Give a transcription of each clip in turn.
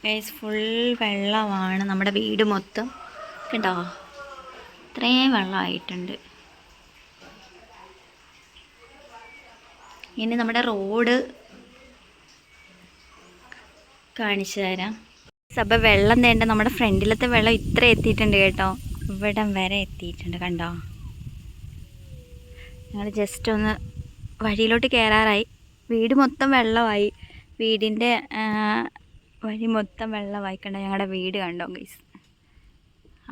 Guys full വെള്ളമാണ് നമ്മുടെ വീട് മൊത്തം. കണ്ടോ, ഇത്രയും വെള്ളമായിട്ടുണ്ട്. ഇനി നമ്മുടെ റോഡ് കാണിച്ചു തരാം. അപ്പോൾ വെള്ളം തേണ്ട നമ്മുടെ ഫ്രണ്ടിലത്തെ വെള്ളം ഇത്ര എത്തിയിട്ടുണ്ട് കേട്ടോ, ഇവിടം വരെ എത്തിയിട്ടുണ്ട്. കണ്ടോ, ഞങ്ങൾ ജസ്റ്റ് ഒന്ന് വഴിയിലോട്ട് കയറാറായി. വീട് മൊത്തം വെള്ളമായി, വീടിൻ്റെ വഴി മൊത്തം വെള്ളമായി. കണ്ടോ, ഞങ്ങളുടെ വീട് കണ്ടോ ഗൈസ്.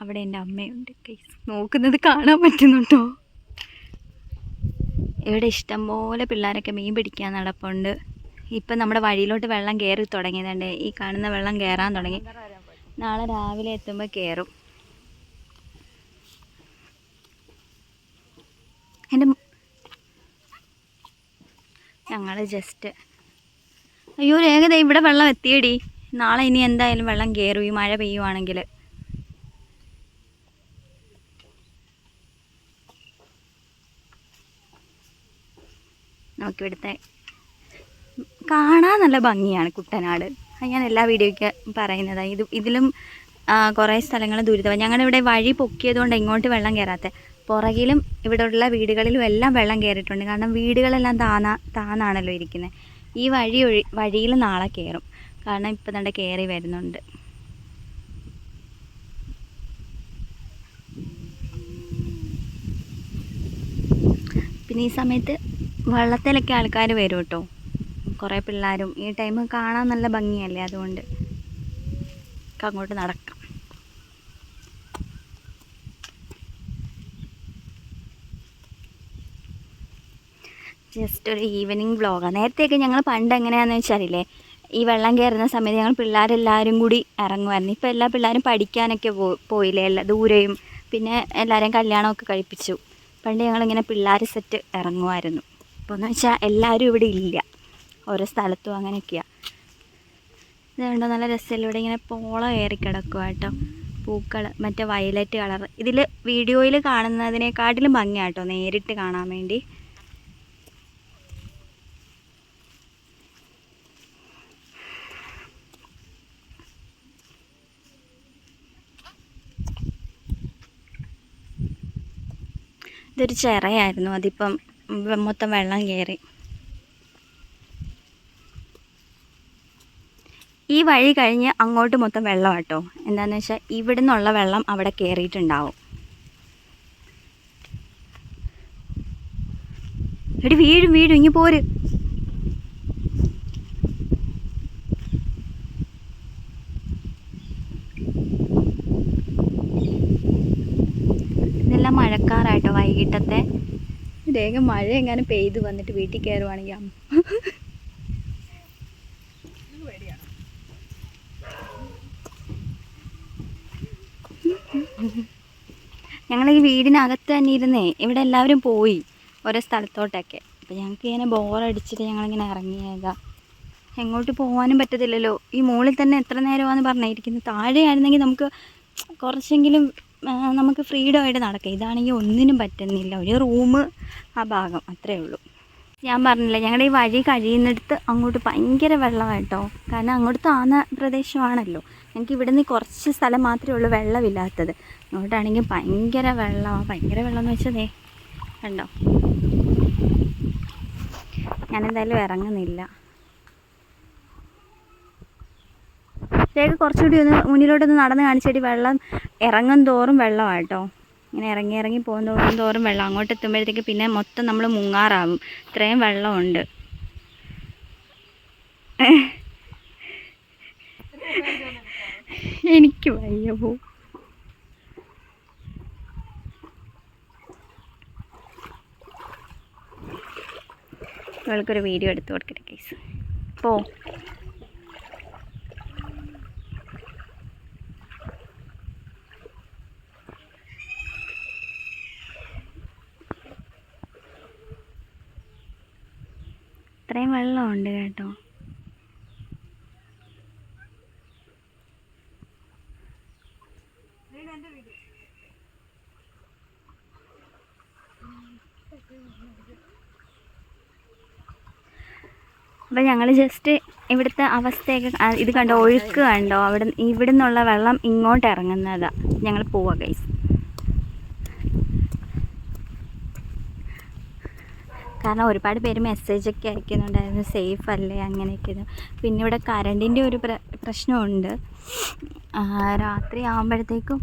അവിടെ എൻ്റെ അമ്മയുണ്ട് ഗൈസ്, നോക്കുന്നത് കാണാൻ പറ്റുന്നുണ്ടോ? ഇവിടെ ഇഷ്ടംപോലെ പിള്ളേരൊക്കെ മീൻ പിടിക്കാൻ നടപ്പുണ്ട്. ഇപ്പം നമ്മുടെ വഴിയിലോട്ട് വെള്ളം കയറി തുടങ്ങിയതുണ്ട്. ഈ കാണുന്ന വെള്ളം കയറാൻ തുടങ്ങി. നാളെ രാവിലെ എത്തുമ്പോൾ കയറും. എൻ്റെ ഞങ്ങൾ ജസ്റ്റ് അയ്യോ രേഖത ഇവിടെ വെള്ളം എത്തിയടി. നാളെ ഇനി എന്തായാലും വെള്ളം കയറും, ഈ മഴ പെയ്യുവാണെങ്കിൽ. നമുക്കിവിടുത്തെ കാണാൻ നല്ല ഭംഗിയാണ് കുട്ടനാട്. ഞാൻ എല്ലാ വീഡിയോയ്ക്ക് പറയുന്നതാണ്. ഇതിലും കുറേ സ്ഥലങ്ങൾ ദുരിതമാണ്. ഞങ്ങളുടെ ഇവിടെ വഴി പൊക്കിയതുകൊണ്ട് ഇങ്ങോട്ട് വെള്ളം കയറാത്ത, പുറകിലും ഇവിടെയുള്ള വീടുകളിലും എല്ലാം വെള്ളം കയറിയിട്ടുണ്ട്. കാരണം വീടുകളെല്ലാം താന്നാണല്ലോ ഇരിക്കുന്നത്. ഈ വഴിയിൽ നാളെ കയറും. കാരണം ഇപ്പം തന്നെ കയറി വരുന്നുണ്ട്. പിന്നെ ഈ സമയത്ത് വള്ളത്തിലൊക്കെ ആൾക്കാർ വരും കേട്ടോ, കുറേ പിള്ളേരും. ഈ ടൈം കാണാൻ നല്ല ഭംഗിയല്ലേ, അതുകൊണ്ട് അങ്ങോട്ട് നടക്കാം. ജസ്റ്റ് ഒരു ഈവനിങ് വ്ളോഗാണ്. നേരത്തെയൊക്കെ ഞങ്ങൾ പണ്ട് എങ്ങനെയാണെന്ന് വെച്ചാലില്ലേ, ഈ വെള്ളം കയറുന്ന സമയത്ത് ഞങ്ങൾ പിള്ളേരെല്ലാവരും കൂടി ഇറങ്ങുമായിരുന്നു. ഇപ്പോൾ എല്ലാ പിള്ളേരും പഠിക്കാനൊക്കെ പോയില്ലേ, ദൂരെയും. പിന്നെ എല്ലാവരെയും കല്യാണമൊക്കെ കഴിപ്പിച്ചു. പണ്ട് ഞങ്ങളിങ്ങനെ പിള്ളേർ സെറ്റ് ഇറങ്ങുമായിരുന്നു. ഇപ്പോൾ എന്ന് വെച്ചാൽ എല്ലാവരും ഇവിടെ ഇല്ല, ഓരോ സ്ഥലത്തും അങ്ങനെയൊക്കെയാണ്. ഇതുകൊണ്ടോ നല്ല രസമല്ല. ഇവിടെ ഇങ്ങനെ പോള കയറി കിടക്കുക കേട്ടോ, പൂക്കൾ മറ്റേ വയലറ്റ് കളർ. ഇതിൽ വീഡിയോയിൽ കാണുന്നതിനേക്കാട്ടിലും ഭംഗിയാണ് കേട്ടോ നേരിട്ട് കാണാൻ വേണ്ടി. ഇതൊരു ചിറയായിരുന്നു, അതിപ്പം മൊത്തം വെള്ളം കയറി. ഈ വഴി കഴിഞ്ഞ് അങ്ങോട്ട് മൊത്തം വെള്ളം കേട്ടോ. എന്താണെന്ന് വെച്ചാൽ ഇവിടെ നിന്നുള്ള വെള്ളം അവിടെ കയറിയിട്ടുണ്ടാവും. എടി വീഴും ഇങ്ങ് പോര്. ഇതെല്ലാം മഴക്കാറായിട്ടോ, വൈകിട്ടത്തെ. വേഗം മഴ എങ്ങാനും പെയ്ത് വന്നിട്ട് വീട്ടിൽ കയറുവാണെങ്കിൽ ഞങ്ങൾ ഈ വീടിനകത്ത് തന്നെ ഇരുന്നേ, ഇവിടെ എല്ലാവരും പോയി ഓരോ സ്ഥലത്തോട്ടൊക്കെ. അപ്പോൾ ഞങ്ങൾക്ക് ഇങ്ങനെ ബോറടിച്ചിട്ട് ഞങ്ങളിങ്ങനെ ഇറങ്ങിയതാ. എങ്ങോട്ട് പോകാനും പറ്റത്തില്ലല്ലോ, ഈ മുകളിൽ തന്നെ എത്ര നേരമാണെന്ന് പറഞ്ഞിരിക്കുന്നത്. താഴെയായിരുന്നെങ്കിൽ നമുക്ക് കുറച്ചെങ്കിലും നമുക്ക് ഫ്രീഡമായിട്ട് നടക്കാം. ഇതാണെങ്കിൽ ഒന്നിനും പറ്റുന്നില്ല, ഒരു റൂം ആ ഭാഗം അത്രയേ ഉള്ളൂ. ഞാൻ പറഞ്ഞില്ല, ഞങ്ങളുടെ ഈ വഴി കഴിയുന്നിടത്ത് അങ്ങോട്ട് ഭയങ്കര വെള്ളമായിട്ടോ. കാരണം അങ്ങോട്ട് താഴ്ന്ന പ്രദേശമാണല്ലോ. ഞങ്ങൾക്ക് ഇവിടെ നിന്ന് കുറച്ച് സ്ഥലം മാത്രമേ ഉള്ളൂ വെള്ളമില്ലാത്തത്. അങ്ങോട്ടാണെങ്കിൽ ഭയങ്കര വെള്ളമാണ്. ഭയങ്കര വെള്ളം എന്ന് വെച്ചതേ കണ്ടോ. ഞാനെന്തായാലും ഇറങ്ങുന്നില്ല. രേഖ കുറച്ചുകൂടി ഒന്ന് മുന്നിലോട്ടൊന്ന് നടന്ന് കാണിച്ചിട്ട്. വെള്ളം ഇറങ്ങും തോറും വെള്ളമായിട്ടോ, ഇങ്ങനെ ഇറങ്ങി പോകും തോറും വെള്ളം. അങ്ങോട്ട് എത്തുമ്പോഴത്തേക്ക് പിന്നെ മൊത്തം നമ്മൾ മുങ്ങാറാവും, ഇത്രയും വെള്ളമുണ്ട്. എനിക്ക് വയ്യ പോ. ഇവൾക്കൊരു വീഡിയോ എടുത്ത് കൊടുക്കട്ടെ കേസ്. പോ. ഇത്രയും വെള്ളമുണ്ട് കേട്ടോ. അപ്പം ഞങ്ങൾ ജസ്റ്റ് ഇവിടുത്തെ അവസ്ഥയൊക്കെ ഇത് കണ്ടോ, ഒഴുക്ക് കണ്ടോ, ഇവിടെ നിന്നുള്ള വെള്ളം ഇങ്ങോട്ട് ഇറങ്ങുന്നതാണ്. ഞങ്ങൾ പോവാ ഗൈസ്. കാരണം ഒരുപാട് പേര് മെസ്സേജൊക്കെ അയക്കുന്നുണ്ടായിരുന്നു, സേഫ് അല്ലേ അങ്ങനെയൊക്കെ. പിന്നെ ഇവിടെ കറണ്ടിൻ്റെ ഒരു പ്രശ്നമുണ്ട്. രാത്രി ആകുമ്പോഴത്തേക്കും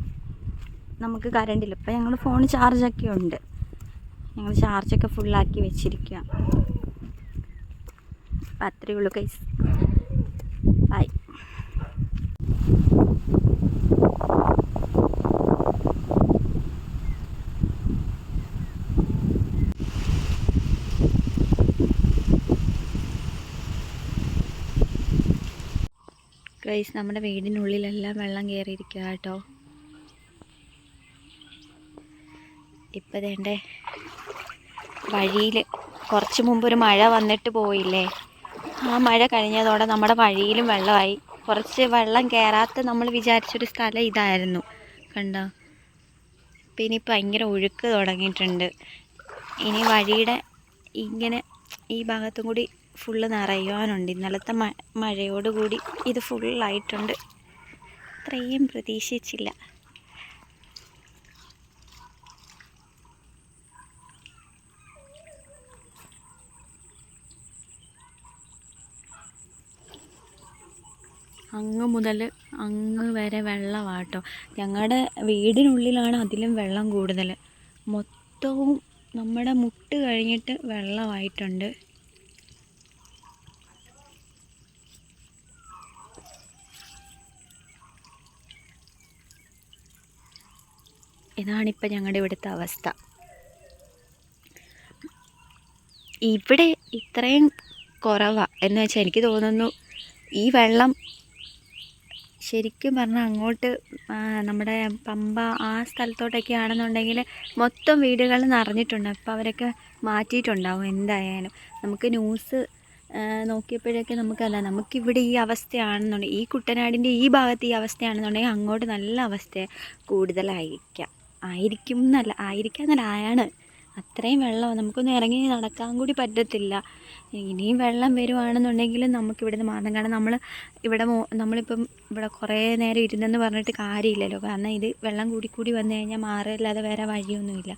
നമുക്ക് കറണ്ടില്ല. ഇപ്പം ഞങ്ങൾ ഫോൺ ചാർജൊക്കെ ഉണ്ട്, ഞങ്ങൾ ചാർജൊക്കെ ഫുള്ളാക്കി വെച്ചിരിക്കുക. അപ്പം അത്രയേ ഉള്ളൂ ഗൈസ്. ബൈ. ഗൈസ്, നമ്മുടെ വീടിനുള്ളിലെല്ലാം വെള്ളം കയറിയിരിക്കുക കേട്ടോ. ഇപ്പം വേണ്ടേ വഴിയിൽ കുറച്ച് മുമ്പ് ഒരു മഴ വന്നിട്ട് പോയില്ലേ, ആ മഴ കഴിഞ്ഞതോടെ നമ്മുടെ വഴിയിലും വെള്ളമായി. കുറച്ച് വെള്ളം കയറാത്ത നമ്മൾ വിചാരിച്ചൊരു സ്ഥലം ഇതായിരുന്നു, കണ്ടോ. ഇപ്പം ഇനി ഭയങ്കര ഒഴുക്ക് തുടങ്ങിയിട്ടുണ്ട്. ഇനി വഴിയുടെ ഇങ്ങനെ ഈ ഭാഗത്തും കൂടി ഫുള്ള് നിറയുവാനുണ്ട്. ഇന്നലത്തെ മഴയോടുകൂടി ഇത് ഫുള്ളായിട്ടുണ്ട്. ഇത്രയും പ്രതീക്ഷിച്ചില്ല. അങ്ങ് മുതൽ അങ്ങ് വരെ വെള്ളമാട്ടോ. ഞങ്ങളുടെ വീടിനുള്ളിലാണ് അതിലും വെള്ളം കൂടുതൽ. മൊത്തവും നമ്മുടെ മുട്ട് കഴിഞ്ഞിട്ട് വെള്ളമായിട്ടുണ്ട്. ഇതാണിപ്പോൾ ഞങ്ങളുടെ ഇവിടുത്തെ അവസ്ഥ. ഇവിടെ ഇത്രയും കുറവാണ് എന്ന് വെച്ചാൽ എനിക്ക് തോന്നുന്നു ഈ വെള്ളം ശരിക്കും പറഞ്ഞാൽ അങ്ങോട്ട് നമ്മുടെ പമ്പ ആ സ്ഥലത്തോട്ടൊക്കെ ആണെന്നുണ്ടെങ്കിൽ മൊത്തം വീടുകൾ നിറഞ്ഞിട്ടുണ്ട്. അപ്പോൾ അവരൊക്കെ മാറ്റിയിട്ടുണ്ടാവും എന്തായാലും. നമുക്ക് ന്യൂസ് നോക്കിയപ്പോഴൊക്കെ നമുക്കല്ല, നമുക്കിവിടെ ഈ അവസ്ഥയാണെന്നുണ്ടെങ്കിൽ, ഈ കുട്ടനാടിൻ്റെ ഈ ഭാഗത്ത് ഈ അവസ്ഥയാണെന്നുണ്ടെങ്കിൽ അങ്ങോട്ട് നല്ല അവസ്ഥ കൂടുതലായിരിക്കാം. ആയിരിക്കാമെന്നല്ല, അത്രയും വെള്ളമാണ്. നമുക്കൊന്നും ഇറങ്ങി നടക്കാൻ കൂടി പറ്റത്തില്ല. ഇനിയും വെള്ളം വരുവാണെന്നുണ്ടെങ്കിലും നമുക്കിവിടുന്ന് മാറണം. കാരണം നമ്മളിപ്പം ഇവിടെ കുറേ നേരം ഇരുന്നെന്ന് പറഞ്ഞിട്ട് കാര്യമില്ലല്ലോ. കാരണം ഇത് വെള്ളം കൂടി വന്നു കഴിഞ്ഞാൽ മാറില്ലാതെ വേറെ വഴിയൊന്നുമില്ല.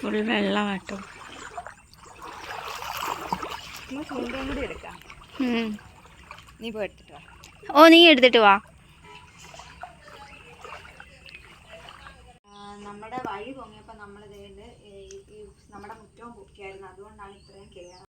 ഫുൾ വെള്ളമാട്ടോ. നീ പോയി എടുത്തിട്ട് വാ. നീ എടുത്തിട്ട് വാ. നമ്മുടെ വഴി പൊങ്ങിയപ്പോൾ നമ്മൾ നമ്മുടെ മുറ്റവും പൊക്കിയായിരുന്നു. അതുകൊണ്ടാണ് ഇത്രയും കയറുന്നത്.